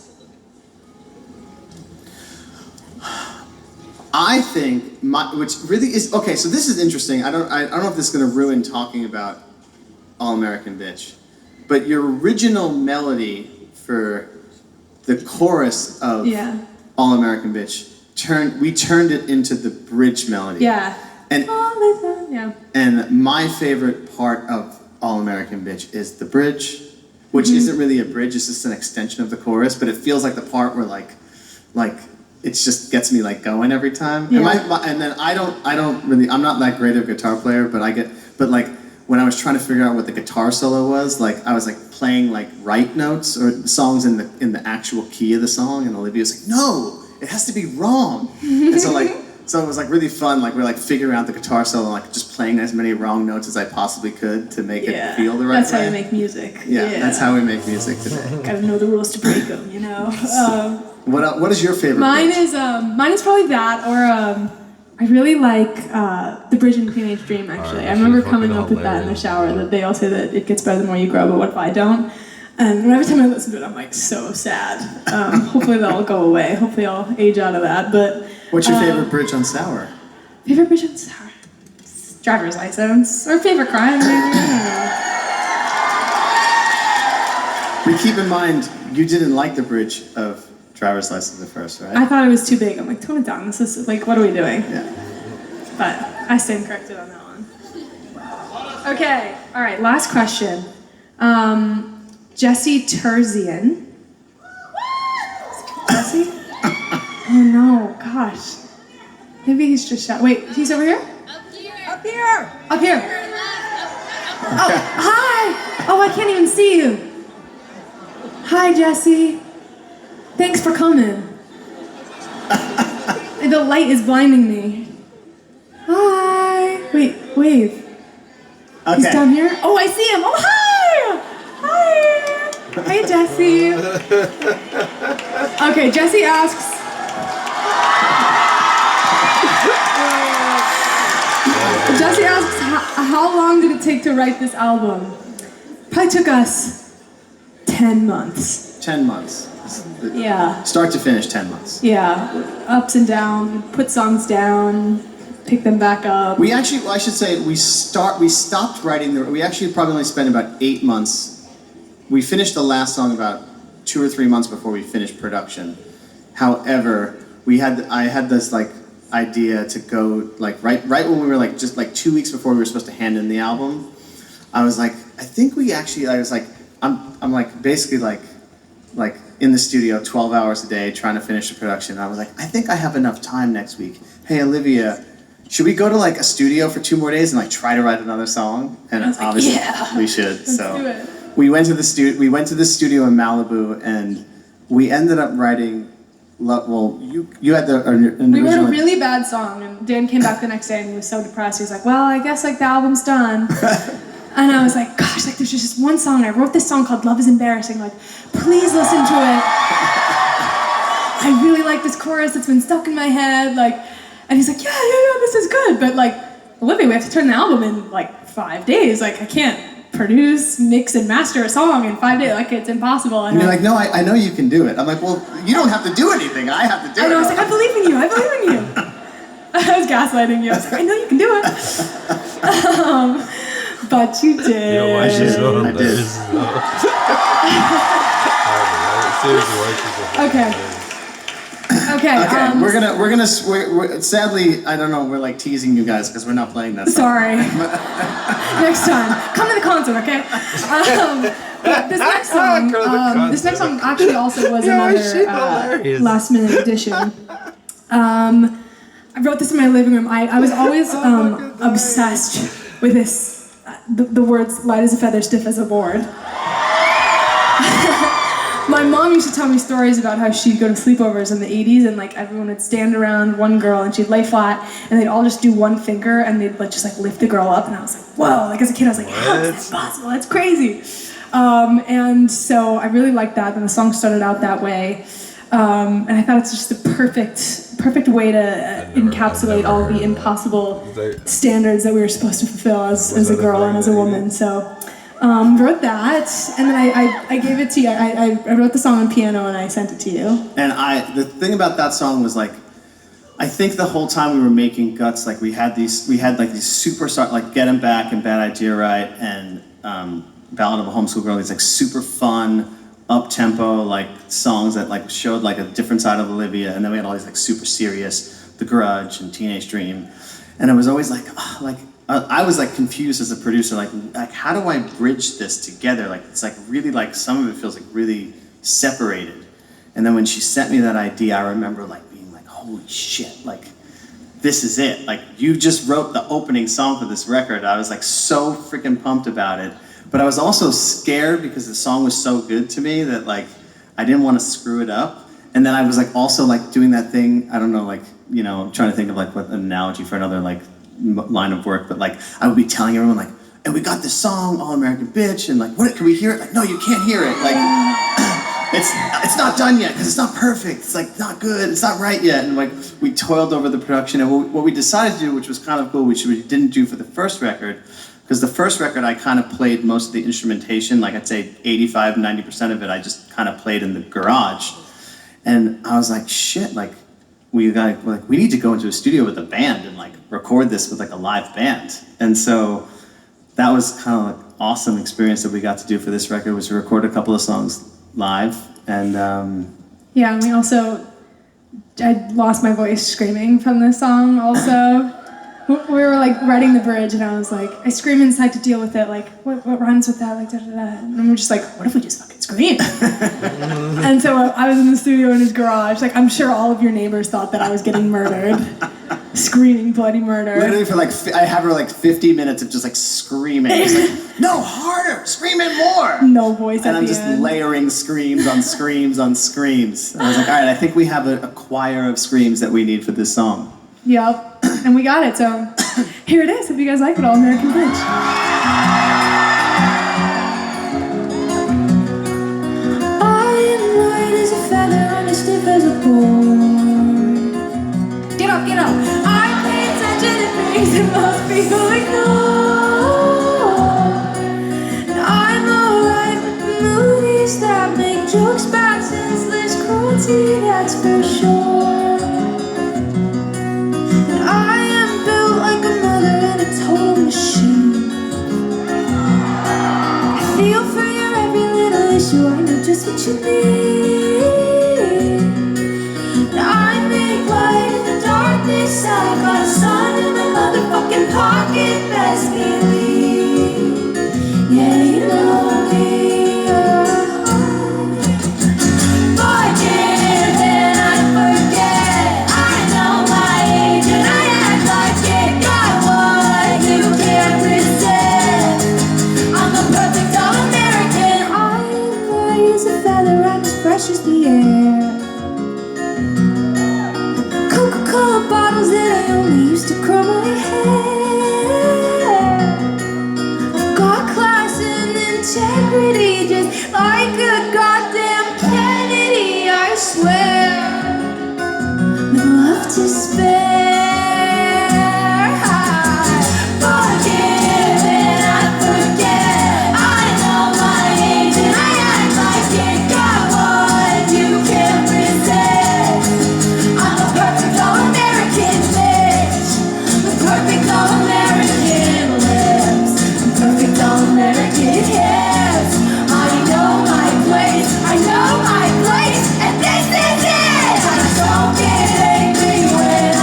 I think which really is okay. So this is interesting. I don't know if this is going to ruin talking about All American Bitch, but your original melody for the chorus of All American Bitch we turned it into the bridge melody. Yeah. And And my favorite part of All American Bitch is the bridge, which isn't really a bridge. It's just an extension of the chorus, but it feels like the part where like it just gets me like going every time. Yeah. And then I don't really, I'm not that great of a guitar player, but like when I was trying to figure out what the guitar solo was, like I was like playing like right notes or songs in the actual key of the song, and Olivia was like, no, it has to be wrong. And so it was like really fun. Like we're like figuring out the guitar solo, and like just playing as many wrong notes as I possibly could to make it feel the right That's way. how you make music. Yeah, that's how we make music today. Gotta know the rules to break them, you know. What is your favorite? Mine bridge? is probably that, or I really like The Bridge in Teenage Dream. Actually, I remember coming up with that in the shower. That they all say that it gets better the more you grow, but what if I don't? And every time I listen to it, I'm like so sad. Hopefully that'll go away. Hopefully I'll age out of that. But what's your favorite bridge on Sour? Favorite bridge on Sour? Driver's License. Or favorite crime? We keep in mind you didn't like the bridge of Driver's License at first, right? I thought it was too big. I'm like, tone it down. This is like, what are we doing? Yeah. But I stand corrected on that one. Okay. All right. Last question. Jesse Terzian. Jesse? Oh no, gosh. Maybe he's just shot. Wait, he's over here? Up here. Up here. Oh, hi. Oh, I can't even see you. Hi, Jesse. Thanks for coming. The light is blinding me. Hi. Wait, wave. Okay. He's down here. Oh, I see him. Oh, hi. Hi. Hey, Jesse. Okay, Jesse asks. Jesse asks, how long did it take to write this album? Probably took us 10 months. 10 months. Yeah. Start to finish, 10 months. Yeah. Ups and downs. Put songs down. Pick them back up. We actually, well, I should say, we stopped writing we actually probably only spent about 8 months. We finished the last song about 2 or 3 months before we finished production. However, I had this like idea to go like right when we were like just like 2 weeks before we were supposed to hand in the album. I was like, I'm like basically like in the studio 12 hours a day trying to finish the production. And I was like, I think I have enough time next week. Hey, Olivia, should we go to like a studio for 2 more days and like try to write another song? And obviously we should. Let's do it. We went to the studio in Malibu, and we ended up writing. Well, you had the original. We wrote a really bad song, and Dan came back the next day and he was so depressed. He was like, "Well, I guess like the album's done." And I was like, "Gosh, like there's just one song." And I wrote this song called "Love Is Embarrassing." Like, please listen to it. I really like this chorus. It's been stuck in my head. Like, and he's like, "Yeah, this is good." But like, Olivia, we have to turn the album in like 5 days. Like, I can't produce, mix, and master a song in 5 days. Like, it's impossible. And you're like, no, I know you can do it. I'm like, well, you don't have to do anything. I have to do it. I was like, I believe in you. I believe in you. I was gaslighting you. I was like, I know you can do it. But you did. You know why she's so I did. Okay. Okay. We're sadly, I don't know. We're like teasing you guys because we're not playing that song. Sorry. Next time, come to the concert, okay? But this next song actually also was another last minute addition. I wrote this in my living room. I was always obsessed with this, the words "light as a feather, stiff as a board." My mom used to tell me stories about how she'd go to sleepovers in the 80s and like everyone would stand around one girl and she'd lay flat and they'd all just do one finger and they'd like just like lift the girl up and I was like, whoa, like as a kid I was like, how is that possible? That's crazy. And so I really liked that and the song started out that way. And I thought it's just the perfect way to encapsulate all the impossible standards that we were supposed to fulfill as a girl and as a woman. So wrote that, and then I gave it to you. I wrote the song on piano and I sent it to you. And the thing about that song was like, I think the whole time we were making Guts, like we had these super like Get 'Em Back and Bad Idea Right and Ballad of a Homeschool Girl, these like super fun, up-tempo like songs that like showed like a different side of Olivia, and then we had all these like super serious, The Grudge and Teenage Dream, and it was always like, I was like confused as a producer, like how do I bridge this together? Like it's like really like some of it feels like really separated. And then when she sent me that idea, I remember like being like, holy shit, like this is it. Like you just wrote the opening song for this record. I was like so freaking pumped about it. But I was also scared because the song was so good to me that like I didn't want to screw it up. And then I was like also like doing that thing, I don't know, like, you know, I'm trying to think of like what an analogy for another like line of work, but like I would be telling everyone like, and we got this song, All American Bitch, and like, what, can we hear it? Like, no, you can't hear it. Like, it's not done yet because it's not perfect. It's like not good. It's not right yet. And like we toiled over the production, and what we decided to do, which was kind of cool, which we didn't do for the first record, because the first record I kind of played most of the instrumentation, like I'd say 85-90% of it I just kind of played in the garage, and I was like, shit, like we need to go into a studio with a band and like record this with like a live band. And so that was kind of like awesome experience that we got to do for this record, was to record a couple of songs live. And yeah, and we also, I lost my voice screaming from this song also. We were like writing the bridge and I was like, I scream inside to deal with it, like what rhymes with that, like da da da. And we're just like, what if we just fucking scream? And so I was in the studio in his garage, like I'm sure all of your neighbors thought that I was getting murdered. Screaming bloody murder. Literally for like, I have her like 50 minutes of just like screaming. It's like, no, harder, scream it more. No voice at the end. And I'm just layering screams on screams on screams. And I was like, all right, I think we have a choir of screams that we need for this song. Yep, and we got it, so here it is. Hope you guys like it, All American Bitch. I am light as a feather and as stiff as a board. Get up, get up. I pay attention to things that most people ignore. And I'm alright with the movies that make jokes about senseless cruelty, that's for sure. And I am built like a mother in a total machine. I feel for your every little issue, I know just what you need. And I make light in the darkness, I got a sun in my motherfucking pocket, best believe. Yeah, you know me. Forgive and I forget. I know my age and I act like it. Got what you can't resist. I'm a perfect all-American. I am light as a feather, I'm as fresh as the air. Coca-Cola bottles that I only used to curl my hair. I've got class and integrity, just like a goddamn Kennedy, I swear. With love to spare. Forgive and I forget. I know my age and I act like it. Got what you can't resist. I'm a perfect all-American bitch. With perfect all-American lips. And perfect all-American hips. I know my place. I know my place. And this is it. I don't get angry when I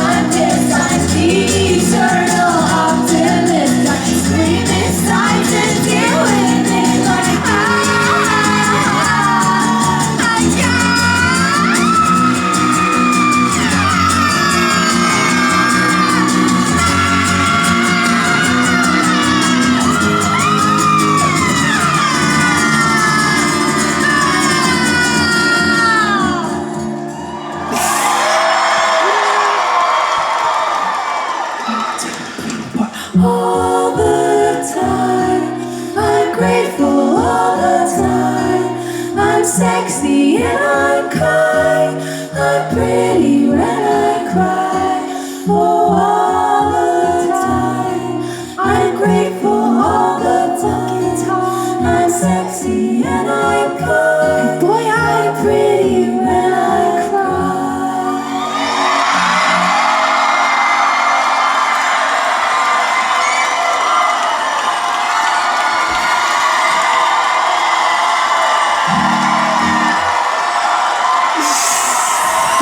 sexy and I'm kind. I'm pretty when I cry. Oh, all the time. I'm grateful all the time. I'm sexy and I'm kind. Boy, I'm pretty when I cry.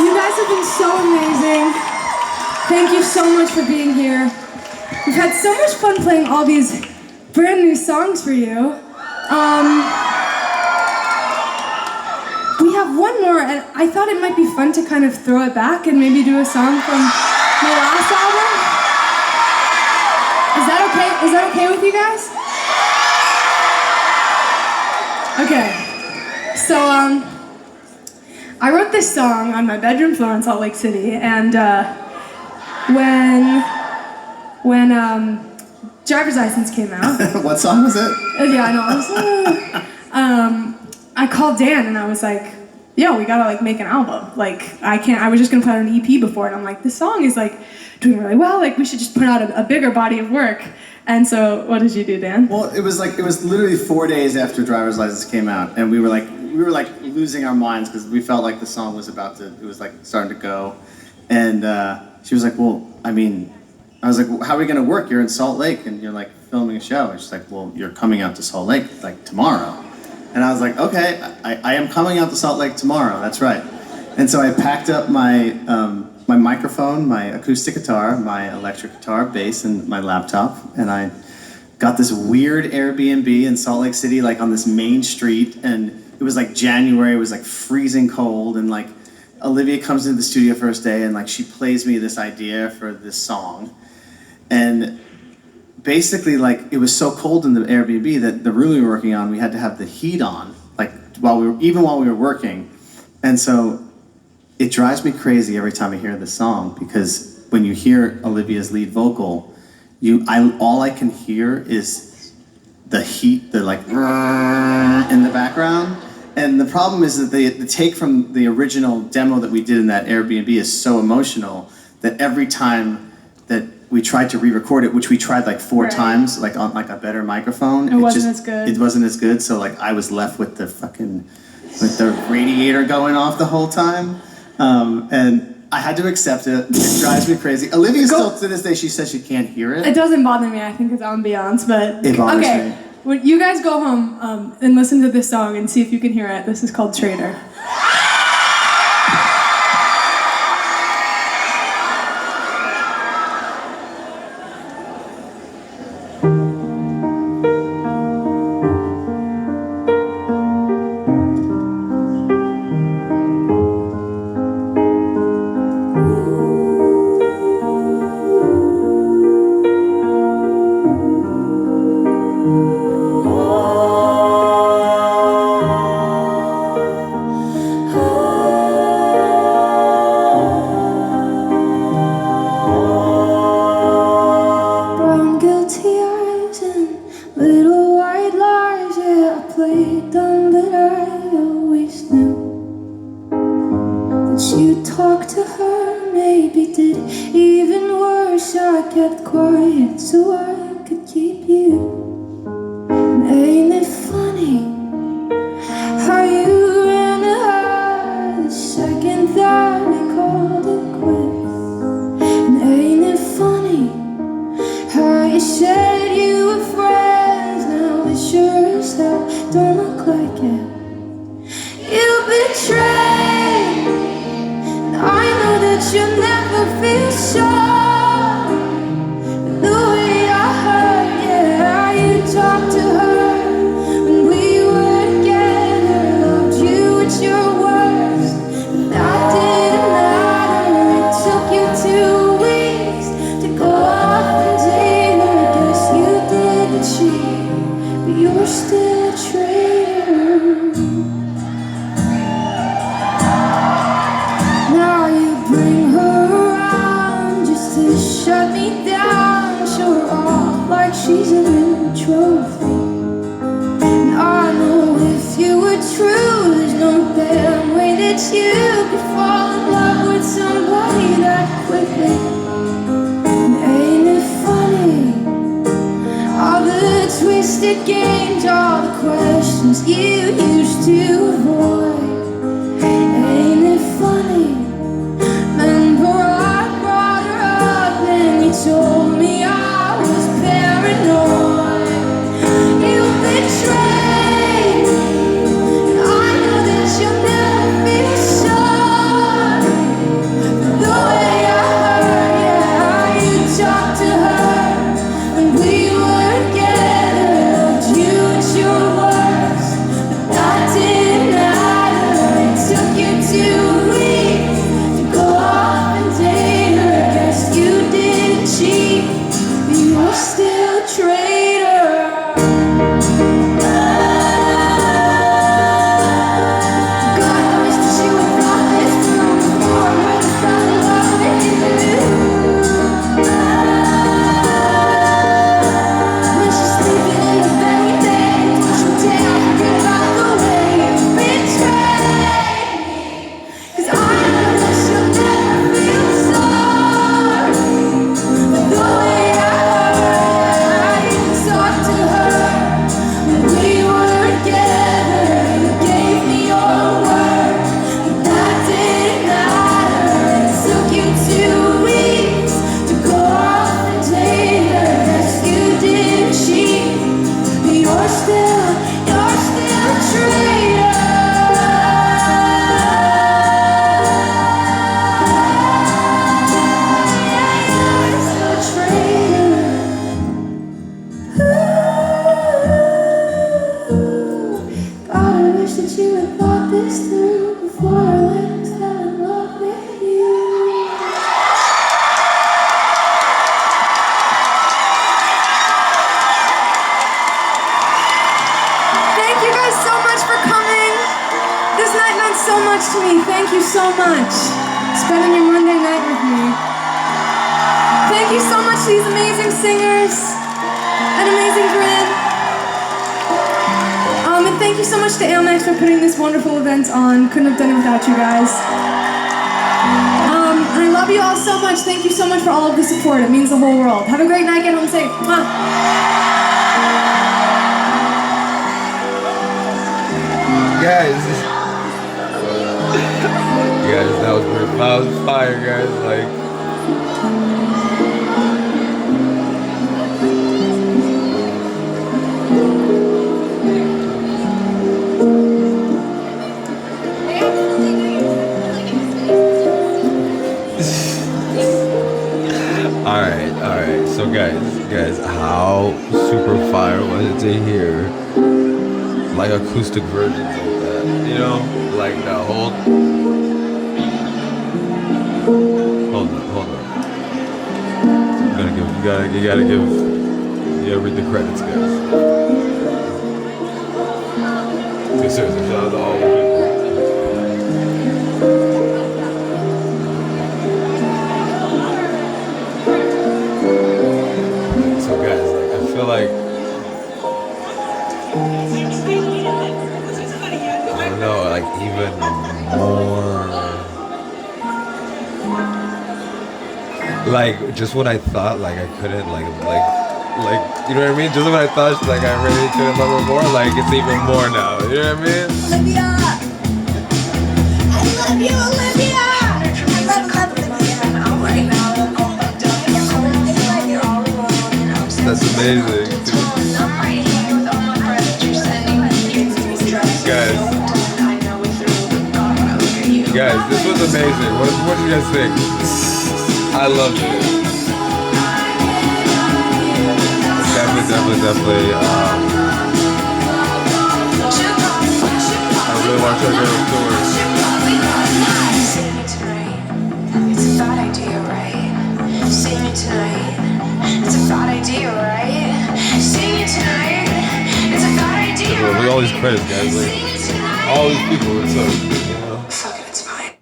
You guys have been so amazing. Thank you so much for being here. We've had so much fun playing all these brand new songs for you. We have one more, and I thought it might be fun to kind of throw it back and maybe do a song from my last album. Is that okay? Is that okay with you guys? Okay. So, I wrote this song on my bedroom floor in Salt Lake City, and when Driver's License came out. What song was it? Yeah, I know. I called Dan and I was like, "Yo, we gotta like make an album. Like, I was just gonna put out an EP before, and I'm like, this song is like doing really well. Like, we should just put out a bigger body of work." And so, what did you do, Dan? Well, it was literally 4 days after Driver's License came out, and we were like losing our minds because we felt like the song was starting to go, and she was like, "Well, I mean," I was like, well, "How are we gonna work? You're in Salt Lake and you're like filming a show." And she's like, "Well, you're coming out to Salt Lake like tomorrow," and I was like, "Okay, I am coming out to Salt Lake tomorrow. That's right." And so I packed up my my microphone, my acoustic guitar, my electric guitar, bass, and my laptop, and I got this weird Airbnb in Salt Lake City, like on this main street, and it was like January, it was like freezing cold, and like Olivia comes into the studio first day, and like she plays me this idea for this song, and basically like it was so cold in the Airbnb that the room we were working on, we had to have the heat on, like while we were working, and so it drives me crazy every time I hear this song, because when you hear Olivia's lead vocal, all I can hear is the heat, the like in the background. And the problem is that the take from the original demo that we did in that Airbnb is so emotional that every time that we tried to re-record it, which we tried like 4 times, like on like a better microphone, It wasn't as good. It wasn't as good. So like I was left with the radiator going off the whole time. And I had to accept it. It drives me crazy. Olivia still, to this day, she says she can't hear it. It doesn't bother me. I think it's ambiance, but It bothers okay. me. When you guys go home and listen to this song and see if you can hear it. This is called Traitor. Brown guilty eyes and little white lies. Yeah, I played dumb, but I always knew that you talked to her. Maybe did even worse. I kept quiet so I could keep you. And ain't it funny how you ran to her the second that we called it quits? And ain't it funny how you said you were friends? Now it sure as hell don't look like it. You betrayed, and I know that you'll never feel sorry. But the way I heard, yeah, you talked to her when we were together. Loved you at your worst, but that didn't matter. It took you 2 weeks to go off and date her. Guess you didn't cheat, but you're still a traitor. Now you bring her around just to wish you could fall in love with somebody that quickly. Ain't it funny? All the twisted games, all the questions you used to avoid. Ain't it funny? Remember I brought her up and you told me I was paranoid. You betrayed me. I know that you'll never feel sorry for the way I hurt. Yeah, you talked to her when we were together. Loved you at your worst, but that didn't matter. It took you 2 weeks to go off and date her. Guess you didn't cheat, but you're still a traitor. God, I wish that you would thought this through before I went and fell in love with you. When she's sleeping in the very bed, push her down, forget about the way you betrayed me. 'Cause I know that she'll never feel sorry for the way I hurt. You talked to her when we were together. You gave me your word, but that didn't matter. It took you 2 weeks to go off and date her. Guess you didn't cheat, but you're still a traitor. You're still a traitor. God, I wish that you had thought this through before I went and fell in love with you. Thank you guys so much for coming. This night meant so much to me. Thank you so much. Spending your Monday night with me. Thank you so much to these amazing singers and amazing band. And thank you so much to Amex for putting this wonderful event on. Couldn't have done it without you guys. And I love you all so much. Thank you so much for all of the support. It means the whole world. Have a great night. Get home safe. Mwah. Guys, that was pretty. That was fire, guys. Like, all right. So, guys, how super fire was it to hear like acoustic versions of that? You know, like that whole. Hold on. You gotta read the credits, guys. Okay, seriously, shout out to all the people. So guys, like, I feel like I don't know, like even more. Like, just when I thought, like, I couldn't, like, you know what I mean? Just when I thought, like, I really couldn't love her more, like, it's even more now. You know what I mean? Olivia! I love you, Olivia! I love That's amazing. Guys, this was amazing. What did you guys think? I loved it. Definitely. I really want to go to the tour. See me tonight. It's a bad idea, right? See me tonight. It's a bad idea, right? See me tonight. It's a bad idea. Look at all these credits, guys. Like, all these people. It's so, you know. Fuck it, it's fine.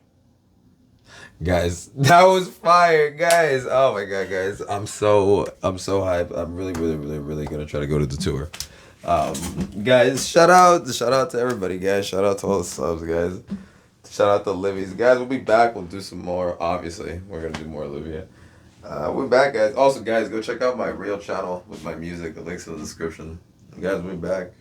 Guys, that was fire, guys. Oh my god, guys. I'm so hyped. I'm really gonna try to go to the tour. Guys, shout out to everybody, guys. Shout out to all the subs, guys. Shout out to Olivia's. Guys, we'll be back. We'll do some more. Obviously, we're going to do more Olivia. We're back, guys. Also, guys, go check out my real channel with my music. The link's in the description. Guys, we'll be back.